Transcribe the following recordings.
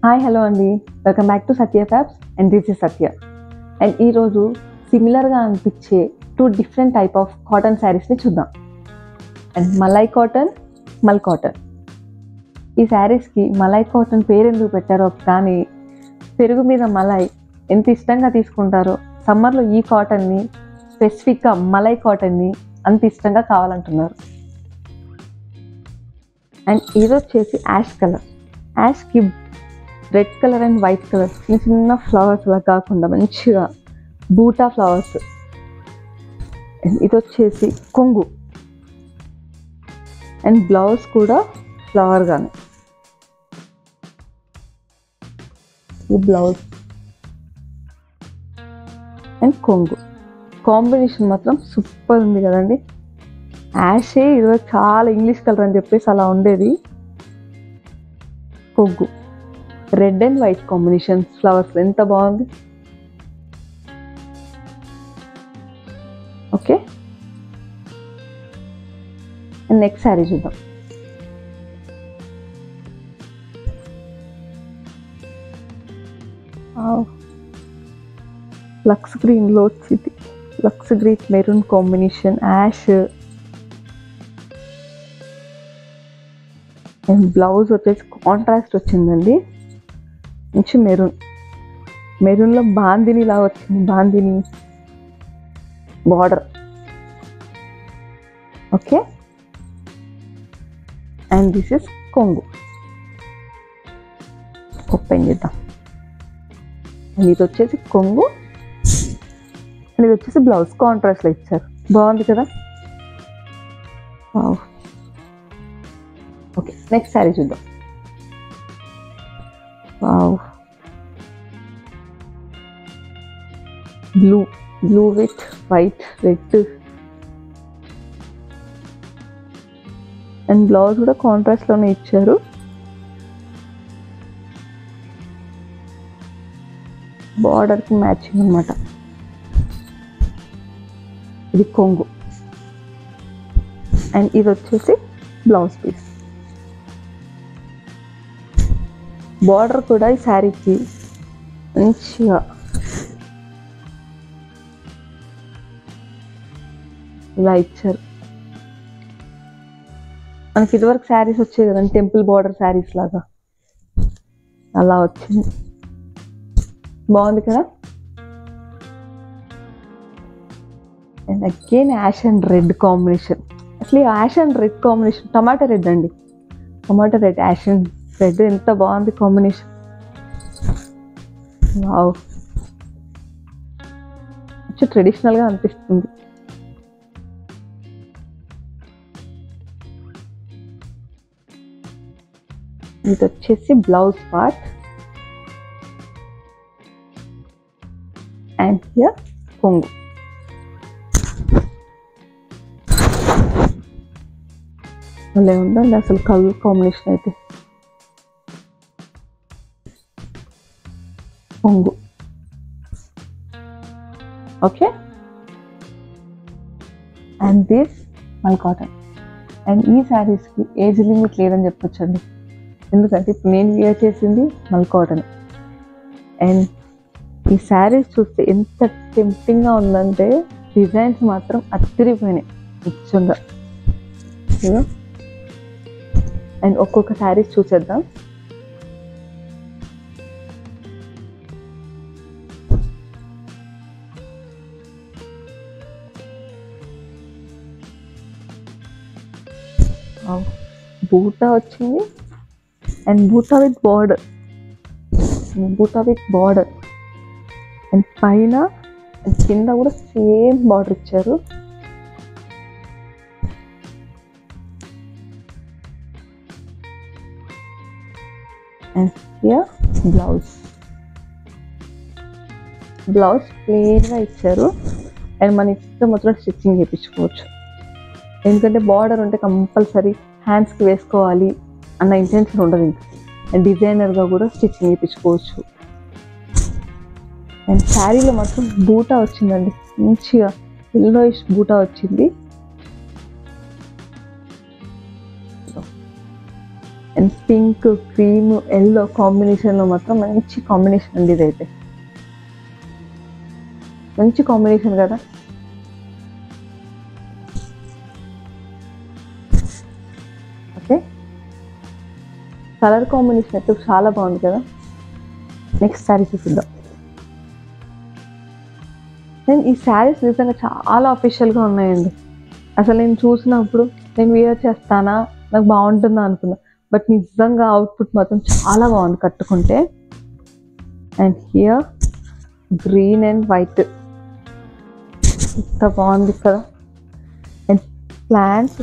Hi hello అండి, welcome back to Satya fabs and this is Satya. And ఈరోజు సిమిలర్గా అనిపించే 2 డిఫరెంట్ టైప్ ఆఫ్ కాటన్ శారీస్ని చూద్దాం. And malai cotton, మల్ కాటన్. ఈ శారీస్కి మలై కాటన్ పేరు ఎందుకు పెట్టారో కానీ పెరుగు మీద మలై ఎంత ఇష్టంగా తీసుకుంటారో సమ్మర్లో ఈ కాటన్ని, స్పెసిఫిక్గా మలై కాటన్ని అంత ఇష్టంగా కావాలంటున్నారు. అండ్ ఇది వచ్చేసి యాష్ కలర్. యాష్కి red colour and white colour చిన్న చిన్న ఫ్లవర్స్ లా కాకుండా మంచిగా బూటా ఫ్లవర్స్. ఇది వచ్చేసి కొంగు అండ్ బ్లౌజ్ కూడా ఫ్లవర్ గానే. ఈ బ్లౌజ్ అండ్ కొంగు కాంబినేషన్ మాత్రం సూపర్ ఉంది కదండి. యాషే ఇది చాలా ఇంగ్లీష్ కలర్ అని చెప్పేసి అలా ఉండేది. కొంగు red and white combination flowers ఎంత బాగుంది. ఓకే, నెక్స్ట్ శారీ చూద్దాం. లక్స్ గ్రీన్లో వచ్చింది. Lux green maroon combination, ash and blouse వచ్చేసి కాంట్రాస్ట్ వచ్చిందండి. మంచి మెరూన్లో బాందిని లాగా వచ్చింది. Bandhani border. Okay, and this is కొంగు. ఓపెన్ చేద్దాం. అండ్ ఇది వచ్చేసి కొంగు అండ్ ఇది వచ్చేసి బ్లౌజ్ కాంట్రాస్ట్లో ఇచ్చారు. బాగుంది కదా. ఓకే, నెక్స్ట్ శారీ చూద్దాం. Blue with white, red and blouse కూడా కాంట్రాస్ట్ లోనే ఇచ్చారు. బార్డర్ కి మ్యాచింగ్ అన్నమాట. ఇది కొంగు అండ్ ఇది వచ్చేసి బ్లౌజ్ పీస్. బార్డర్ కూడా ఈ శారీకి మంచిగా ఇలా ఇచ్చారు. మనకి ఇదివరకు శారీస్ వచ్చాయి కదండి, టెంపుల్ బార్డర్ శారీస్ లాగా అలా వచ్చింది. బాగుంది కదా. And again ash and red combination. అసలు యాష్ అండ్ రెడ్ కాంబినేషన్ టమాటా రెడ్ అండి. టమాటా రెడ్, యాష్ అండ్ రెడ్ ఎంత బాగుంది కాంబినేషన్. వావ్, కొంచెం ట్రెడిషనల్గా అనిపిస్తుంది. ఇది వచ్చేసి బ్లౌజ్ పార్ట్ అండ్ హియర్ కొంగు. అలా ఉందండి అసలు కలర్ కాంబినేషన్ అయితే. కొంగు. ఓకే, అండ్ దిస్ మల్ కాటన్. అండ్ ఈ శారీస్కి ఏజ్ లిమిట్ లేదని చెప్పొచ్చండి, ఎందుకంటే ఇప్పుడు నేను వేర్ చేసింది మల్ కాటన్. అండ్ ఈ శారీస్ చూస్తే ఎంత టెంప్టింగ్గా ఉందంటే డిజైన్స్ మాత్రం అత్తిరిపోయినాయి నిజంగా. అండ్ ఒక్కొక్క శారీస్ చూసేద్దాం. బూటా వచ్చింది అండ్ బూటా విత్ బార్డర్. అండ్ పైన కింద కూడా సేమ్ బార్డర్ ఇచ్చారు. అండ్ హియర్ బ్లౌజ్ ప్లెయిన్గా ఇచ్చారు. అండ్ మన ఇష్టం మొత్తం స్టిచ్చింగ్ చేయించుకోవచ్చు, ఎందుకంటే బార్డర్ ఉంటే కంపల్సరీ హ్యాండ్స్కి వేసుకోవాలి అన్న ఇంటెన్షన్ ఉండదు. ఇంకా అండ్ డిజైనర్గా కూడా స్టిచ్చింగ్ చేయించుకోవచ్చు. అండ్ శారీలో మాత్రం బూటా వచ్చిందండి, మంచిగా ఎల్లోయిష్ బూటా వచ్చింది. అండ్ పింక్, క్రీమ్, ఎల్లో కాంబినేషన్లో మాత్రం మంచి కాంబినేషన్ అండి. ఇదైతే మంచి కాంబినేషన్ కదా. ఓకే, కలర్ కాంబినేషన్ అయితే చాలా బాగుంది కదా. నెక్స్ట్ శారీ చూద్దాం. నేను ఈ శారీస్ నిజంగా చాలా అఫీషియల్గా ఉన్నాయండి. అసలు నేను చూసినప్పుడు నేను వేర్ చేస్తానా, నాకు బాగుంటుందా అనుకున్నా, బట్ నిజంగా అవుట్పుట్ మాత్రం చాలా బాగుంది కట్టుకుంటే. And here green and white, ఎంత బాగుంది కదా. అండ్ ప్లాంట్స్,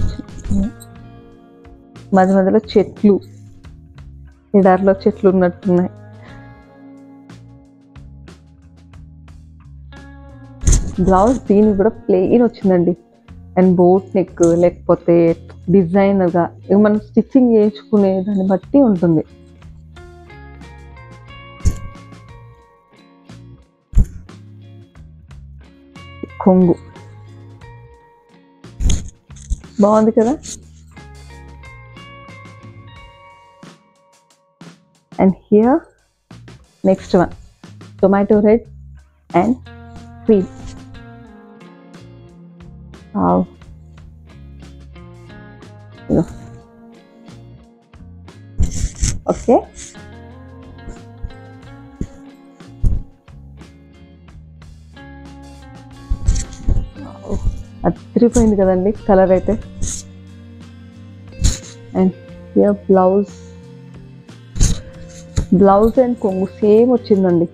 మధ్య మధ్యలో చెట్లు, ఎడారిలో చెట్లు ఉన్నట్టున్నాయి. బ్లౌజ్ దీనికి కూడా ప్లెయిన్ వచ్చిందండి. అండ్ బోట్ నెక్ లేకపోతే డిజైనర్గా మనం స్టిచ్చింగ్ చేయించుకునే దాన్ని బట్టి ఉంటుంది. కొంగు బాగుంది కదా. And here next one tomato red and cream. Wow. Okay. అదిరిపోయింది కదండి కలర్ అయితే. అండ్ హియర్ బ్లౌజ్ అండ్ కొంగు సేమ్ వచ్చిందండి.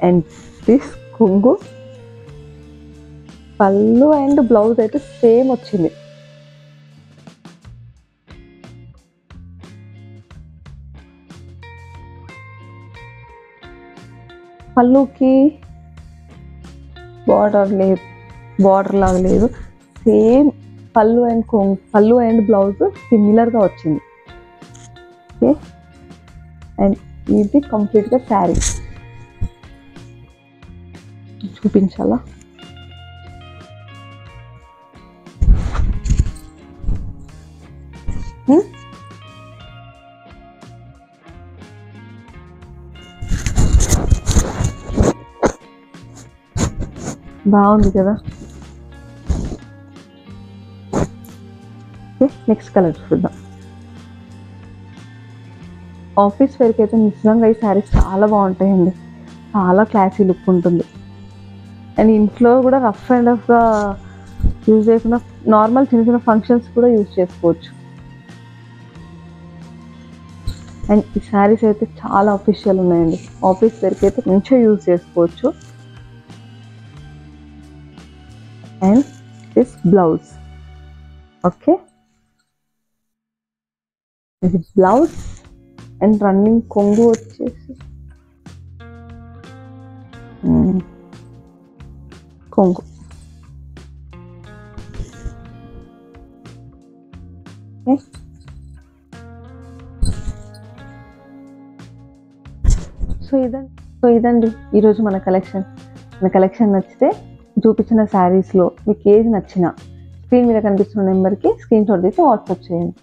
అండ్ దిస్ కొంగు, పళ్ళు అండ్ బ్లౌజ్ అయితే సేమ్ వచ్చింది. పళ్ళుకి బార్డర్ లాగా లేదు, సేమ్ పళ్ళు అండ్ బ్లౌజ్ సిమిలర్గా వచ్చింది. ఓకే, అండ్ ఇది కంప్లీట్గా శారీ చూపించాలా. బాగుంది కదా. నెక్స్ట్ కలర్ చూద్దాం. ఆఫీస్ వేర్కి అయితే నిజంగా ఈ శారీస్ చాలా బాగుంటాయండి. చాలా క్లాసీ లుక్ ఉంటుంది. అండ్ ఇంట్లో కూడా రఫ్ అండ్ రఫ్గా యూజ్ చేయకుండా నార్మల్ చిన్న చిన్న ఫంక్షన్స్ కూడా యూజ్ చేసుకోవచ్చు. అండ్ ఈ శారీస్ అయితే చాలా అఫీషియల్ ఉన్నాయండి. ఆఫీస్ వేర్కి అయితే మంచిగా యూజ్ చేసుకోవచ్చు. And this blouse. ఓకే, ఇది బ్లౌజ్ అండ్ రన్నింగ్ కొంగు వచ్చేసి కొంగు. సో ఇదండి ఈరోజు మన కలెక్షన్ నచ్చితే చూపించిన శారీస్లో మీకు ఏది నచ్చినా స్క్రీన్ మీద కనిపిస్తున్న నెంబర్కి స్క్రీన్ షాట్ తీసి వాట్సాప్ చేయండి.